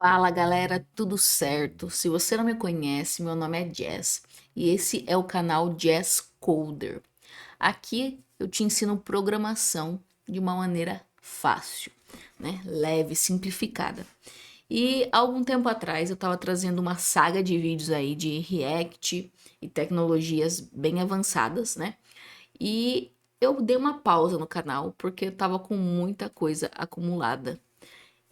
Fala galera, tudo certo? Se você não me conhece, meu nome é Jess e esse é o canal Jess Coder. Aqui eu te ensino programação de uma maneira fácil, né? Leve, simplificada. E algum tempo atrás eu estava trazendo uma saga de vídeos aí de React e tecnologias bem avançadas, né? E eu dei uma pausa no canal porque eu estava com muita coisa acumulada.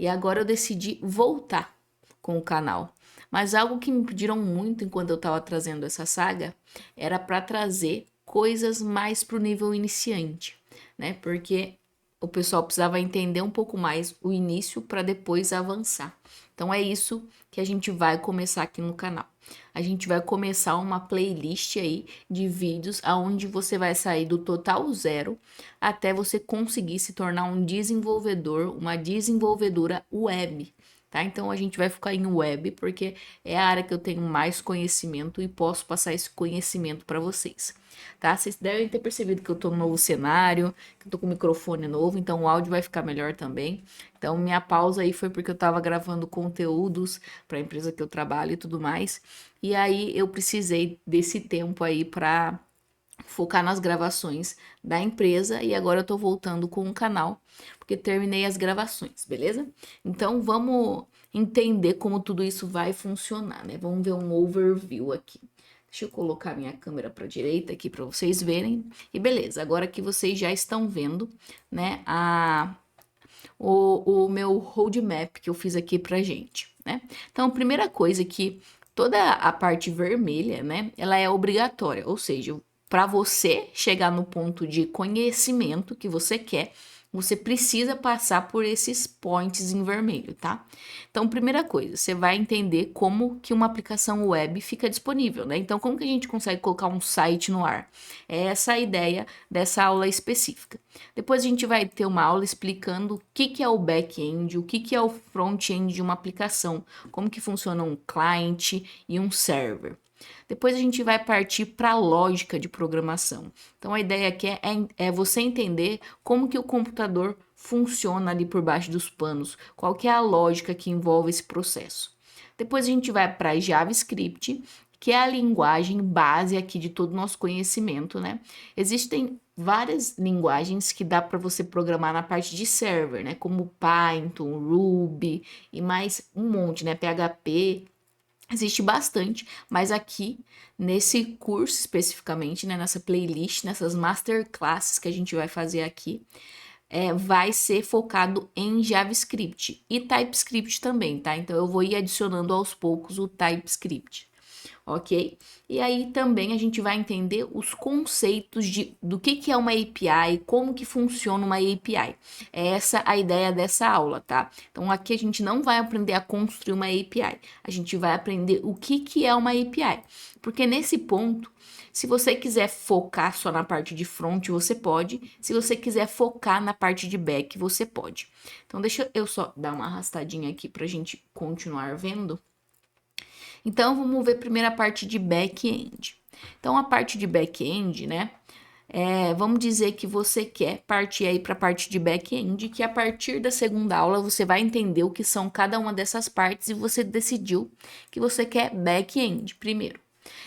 E agora eu decidi voltar com o canal. Mas algo que me pediram muito enquanto eu estava trazendo essa saga era para trazer coisas mais para o nível iniciante, né? Porque o pessoal precisava entender um pouco mais o início para depois avançar. Então é isso que a gente vai começar aqui no canal. A gente vai começar uma playlist aí de vídeos aonde você vai sair do total zero até você conseguir se tornar um desenvolvedor, uma desenvolvedora web, tá? Então a gente vai ficar em web porque é a área que eu tenho mais conhecimento e posso passar esse conhecimento para vocês, tá? Vocês devem ter percebido que eu tô no novo cenário, que eu tô com o microfone novo, então o áudio vai ficar melhor também. Então minha pausa aí foi porque eu tava gravando conteúdos para a empresa que eu trabalho e tudo mais. E aí eu precisei desse tempo aí para focar nas gravações da empresa e agora eu tô voltando com o canal, porque terminei as gravações, beleza? Então vamos entender como tudo isso vai funcionar, né? Vamos ver um overview aqui. Deixa eu colocar minha câmera para direita aqui para vocês verem. E beleza, agora que vocês já estão vendo, né, o meu roadmap que eu fiz aqui pra gente, né? Então, a primeira coisa é que toda a parte vermelha, né, ela é obrigatória, ou seja, para você chegar no ponto de conhecimento que você quer, você precisa passar por esses points em vermelho, tá? Então, primeira coisa, você vai entender como que uma aplicação web fica disponível, né? Então, como que a gente consegue colocar um site no ar? É essa a ideia dessa aula específica. Depois a gente vai ter uma aula explicando o que que é o back-end, o que que é o front-end de uma aplicação, como que funciona um client e um server. Depois a gente vai partir para a lógica de programação. Então a ideia aqui é você entender como que o computador funciona ali por baixo dos panos, qual que é a lógica que envolve esse processo. Depois a gente vai para JavaScript, que é a linguagem base aqui de todo o nosso conhecimento, né? Existem várias linguagens que dá para você programar na parte de server, né? Como Python, Ruby e mais um monte, né? PHP. Existe bastante, mas aqui nesse curso especificamente, né, nessa playlist, nessas masterclasses que a gente vai fazer aqui, vai ser focado em JavaScript e TypeScript também, tá? Então eu vou ir adicionando aos poucos o TypeScript, ok? E aí também a gente vai entender os conceitos do que é uma API, como que funciona uma API. É essa a ideia dessa aula, tá? Então aqui a gente não vai aprender a construir uma API, a gente vai aprender o que é uma API. Porque nesse ponto, se você quiser focar só na parte de front, você pode. Se você quiser focar na parte de back, você pode. Então deixa eu só dar uma arrastadinha aqui para a gente continuar vendo. Então, vamos ver primeiro a parte de back-end. Então, a parte de back-end, né? Vamos dizer que você quer partir aí para a parte de back-end, que a partir da segunda aula você vai entender o que são cada uma dessas partes e você decidiu que você quer back-end primeiro.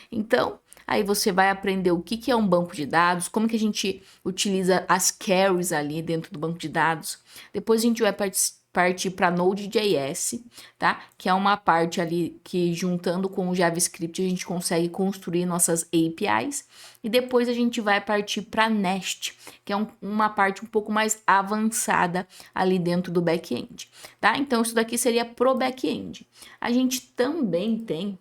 Então, aí você vai aprender o que é um banco de dados, como que a gente utiliza as queries ali dentro do banco de dados. Depois a gente vai partir para Node.js, tá? Que é uma parte ali que juntando com o JavaScript a gente consegue construir nossas APIs. E depois a gente vai partir para Nest, que é uma parte um pouco mais avançada ali dentro do back-end, tá? Então isso daqui seria pro back-end. A gente também tem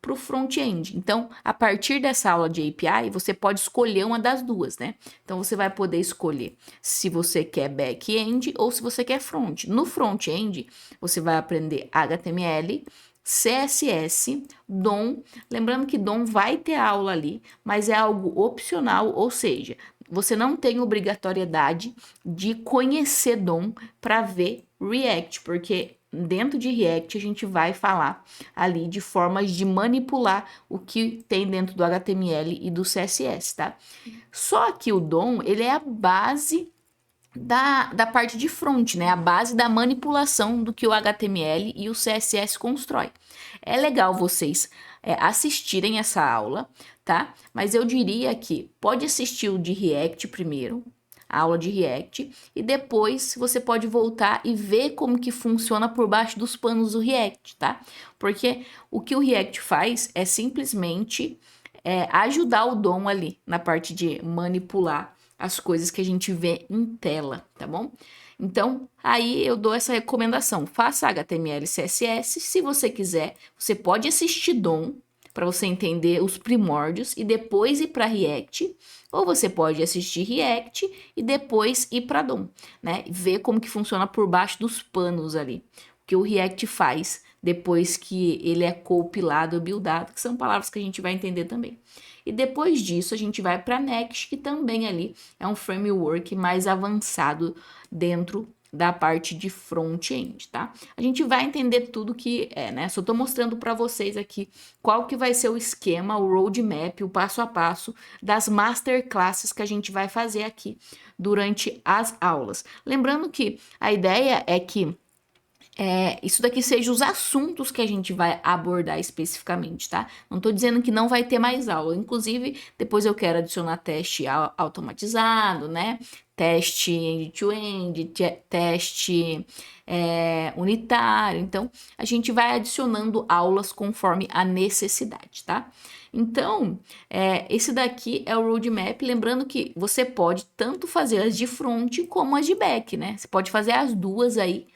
para o front-end. Então, a partir dessa aula de API, você pode escolher uma das duas, né? Então, você vai poder escolher se você quer back-end ou se você quer front. No front-end, você vai aprender HTML, CSS, DOM. Lembrando que DOM vai ter aula ali, mas é algo opcional, ou seja, você não tem obrigatoriedade de conhecer DOM para ver React, porque dentro de React a gente vai falar ali de formas de manipular o que tem dentro do HTML e do CSS, tá? Só que o DOM, ele é a base da parte de front, né? A base da manipulação do que o HTML e o CSS constrói. É legal vocês assistirem essa aula, tá? Mas eu diria que pode assistir o de React primeiro, a aula de React, e depois você pode voltar e ver como que funciona por baixo dos panos do React, tá? Porque o que o React faz é simplesmente ajudar o DOM ali na parte de manipular as coisas que a gente vê em tela, tá bom? Então, aí eu dou essa recomendação. Faça HTML e CSS. Se você quiser, você pode assistir DOM para você entender os primórdios e depois ir para React. Ou você pode assistir React e depois ir para DOM, né? Ver como que funciona por baixo dos panos ali. O que o React faz depois que ele é compilado ou buildado, que são palavras que a gente vai entender também. E depois disso, a gente vai para Next, que também ali é um framework mais avançado dentro da parte de front-end, tá? A gente vai entender tudo que é, né? Só tô mostrando para vocês aqui qual que vai ser o esquema, o roadmap, o passo a passo das masterclasses que a gente vai fazer aqui durante as aulas. Lembrando que a ideia é que isso daqui seja os assuntos que a gente vai abordar especificamente, tá? Não tô dizendo que não vai ter mais aula. Inclusive, depois eu quero adicionar teste automatizado, né? Teste end-to-end, teste unitário. Então, a gente vai adicionando aulas conforme a necessidade, tá? Então, esse daqui é o roadmap. Lembrando que você pode tanto fazer as de front como as de back, né? Você pode fazer as duas aí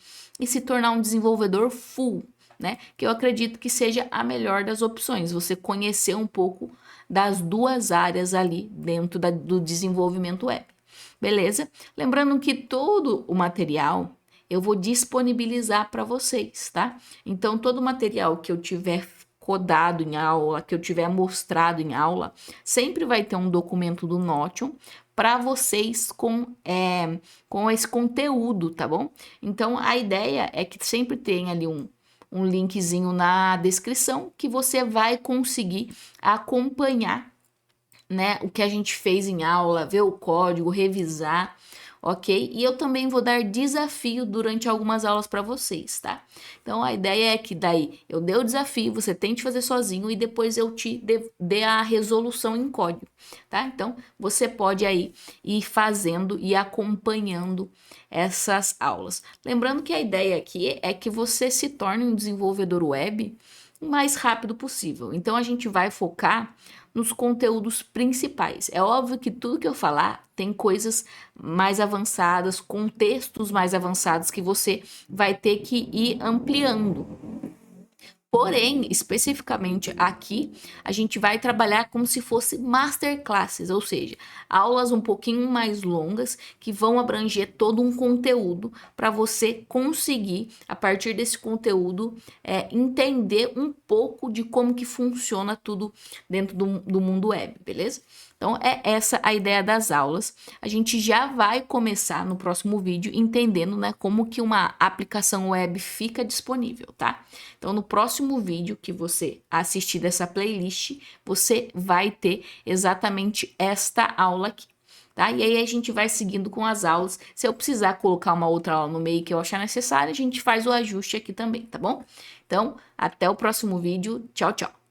e se tornar um desenvolvedor full, né? Que eu acredito que seja a melhor das opções, você conhecer um pouco das duas áreas ali dentro do desenvolvimento web. Beleza? Lembrando que todo o material eu vou disponibilizar para vocês, tá? Então, todo o material que eu tiver codado em aula, que eu tiver mostrado em aula, sempre vai ter um documento do Notion para vocês com esse conteúdo, tá bom? Então, a ideia é que sempre tem ali um linkzinho na descrição que você vai conseguir acompanhar, né, o que a gente fez em aula, ver o código, revisar, ok? E eu também vou dar desafio durante algumas aulas para vocês, tá? Então a ideia é que daí eu dê o desafio, você tente fazer sozinho e depois eu te dê a resolução em código, tá? Então você pode aí ir fazendo e acompanhando essas aulas. Lembrando que a ideia aqui é que você se torne um desenvolvedor web o mais rápido possível. Então a gente vai focar nos conteúdos principais. É óbvio que tudo que eu falar tem coisas mais avançadas, contextos mais avançados que você vai ter que ir ampliando. Porém, especificamente aqui, a gente vai trabalhar como se fosse masterclasses, ou seja, aulas um pouquinho mais longas que vão abranger todo um conteúdo para você conseguir, a partir desse conteúdo, entender um pouco de como que funciona tudo dentro do mundo web, beleza? Então, é essa a ideia das aulas. A gente já vai começar no próximo vídeo entendendo, né, como que uma aplicação web fica disponível, tá? Então, no próximo vídeo que você assistir dessa playlist, você vai ter exatamente esta aula aqui, tá? E aí a gente vai seguindo com as aulas. Se eu precisar colocar uma outra aula no meio que eu achar necessário, a gente faz o ajuste aqui também, tá bom? Então, até o próximo vídeo. Tchau, tchau.